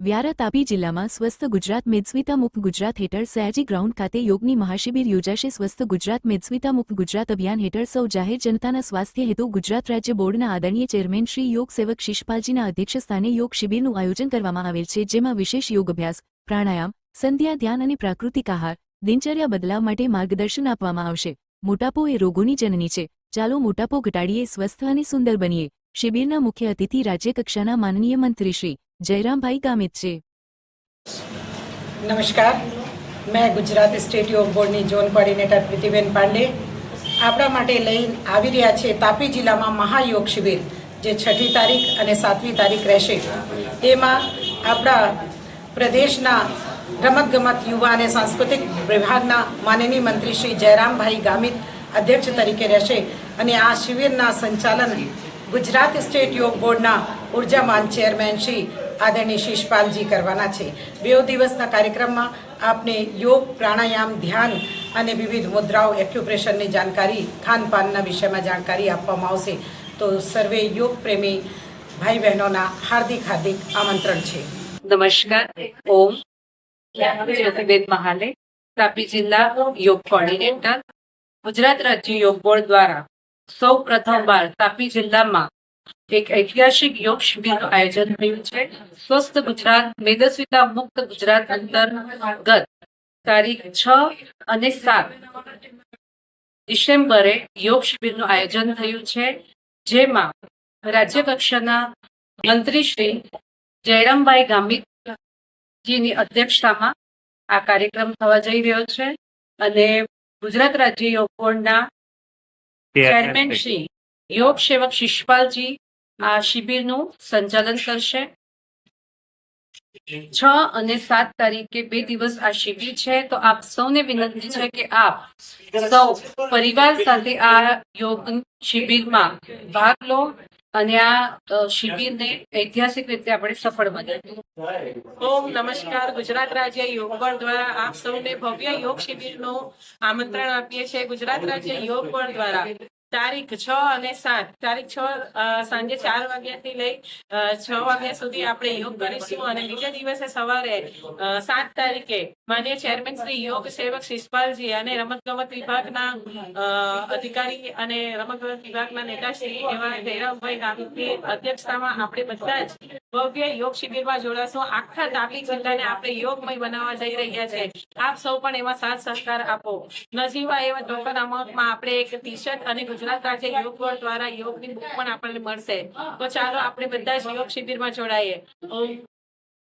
વ્યારા તાપી જિલ્લામાં સ્વસ્થ ગુજરાત મેદસ્વીતા મુક્ત ગુજરાત હેઠળ સયાજી ગ્રાઉન્ડ ખાતે યોગની મહાશિબિર યોજાશે। સ્વસ્થ ગુજરાત મેદસ્વીતા મુક્ત ગુજરાત અભિયાન હેઠળ સૌ જાહેર જનતાના સ્વાસ્થ્ય હેતુ ગુજરાત રાજ્ય બોર્ડના આદરણીય ચેરમેન શ્રી યોગ સેવક શિષપાલજીના અધ્યક્ષસ્થાને યોગ શિબિરનું આયોજન કરવામાં આવેલ છે, જેમાં વિશેષ યોગ અભ્યાસ, પ્રાણાયામ, સંધ્યા ધ્યાન અને પ્રાકૃતિક આહાર, દિનચર્યા બદલાવ માટે માર્ગદર્શન આપવામાં આવશે। મોટાપો એ રોગોની જનની છે, ચાલો મોટાપો ઘટાડીએ, સ્વસ્થ અને સુંદર બનીએ। શિબિરના મુખ્ય અતિથિ રાજ્યકક્ષાના માનનીય મંત્રી શ્રી जयरामभाई गामित છે। नमस्कार, मैं गुजरात स्टेट योग बोर्ड ની ઝોન કોર્ડિનેટર પ્રીતિબેન પાંડે આપણા માટે લઈને આવી રહ્યા છે। તાપી જિલ્લામાં મહાયોગ શિબિર જે 6મી તારીખ અને 7મી તારીખ રહેશે। એમાં આપણા પ્રદેશના રમતગમત યુવા અને સાંસ્કૃતિક વિભાગના માનનીય મંત્રી શ્રી જયરામભાઈ ગામિત અધ્યક્ષ તરીકે રહેશે અને આ શિબિરના સંચાલન ગુજરાત સ્ટેટ યોગ બોર્ડના ઉર્જામાન ચેરમેન શ્રી આદરણીય શિષપાલજી કરવાના છે। 2 દિવસના કાર્યક્રમમાં આપને યોગ, પ્રાણાયામ, ધ્યાન અને વિવિધ મુદ્રાઓ, એક્યુપ્રેશરની જાણકારી, ખાનપાનના વિષયમાં જાણકારી આપવામાં આવશે। તો સર્વે યોગ પ્રેમી ભાઈ બહેનોના હાર્દિક આમંત્રણ છે। નમસ્કાર, ઓમ જ્યોતિબેન મહાલે, તાપી જિલ્લા યોગ કોર્ડિનેટર, ગુજરાત રાજ્ય યોગ બોર્ડ દ્વારા સૌ પ્રથમવાર તાપી જિલ્લામાં એક ઐતિહાસિક યોગ શિબિરનું આયોજન થયું છે। સ્વસ્થ ગુજરાત મેદસ્વીતા મુક્ત ગુજરાત અંતર્ગત તારીખ 6 અને 7 ડિસેમ્બરે યોગ શિબિરનું આયોજન થયું છે, જેમાં રાજ્ય કક્ષાના મંત્રી શ્રી જયરામભાઈ ગામિતજીની અધ્યક્ષતામાં આ કાર્યક્રમ થવા જઈ રહ્યો છે અને ગુજરાત રાજ્ય યોગ બોર્ડના ચેરમેન શ્રી યોગ સેવક શિષપાલજી આ શિબિરનું સંચાલન કરશે। 6 અને 7 તારીખે 2 દિવસ આ શિબિર છે, તો આપ સૌને વિનંતી છે કે આપ સૌ પરિવાર સાથે આ યોગ શિબિરમાં ભાગ લો અને આ શિબિરને ઐતિહાસિક રીતે આપણે સફળ બનાવીએ। ઓમ નમસ્કાર, ગુજરાત રાજ્ય યોગ બોર્ડ દ્વારા આપ સૌને ભવ્ય યોગ શિબિરનું આમંત્રણ આપીએ છીએ। ગુજરાત રાજ્ય યોગ બોર્ડ દ્વારા તારીખ 6 અને 7 તારીખ 6 સાંજે 4 વાગ્યાથી લઈ 6 વાગ્યા સુધી આપણે યોગ કરીશું અને બીજા દિવસે સવારે 7 તારીખે માન્ય ચેરમેન શ્રી યોગ સેવક શિષપાલજી અને રમતગમત વિભાગના અધિકારી અને રમતગમત વિભાગના નેતા શ્રી એવા જયરામભાઈ ગામિતની અધ્યક્ષતામાં આપણે બધા જ ભવ્ય યોગ શિબિરમાં જોડાશું। આખા તાપી જિલ્લાને આપણે યોગમય બનાવવા જઈ રહ્યા છે। આપ સૌ પણ એમાં સાથ સહકાર આપો। નજીવા એવા ટોકન અમાઉન્ટમાં આપણે એક ટી-શર્ટ અને ગુજરાત રાજ્ય યોગ બોર્ડ દ્વારા યોગની બુક પણ આપણને મળશે। તો ચાલો આપણે બધા જ યોગ શિબિરમાં જોડાઈએ। ઓમ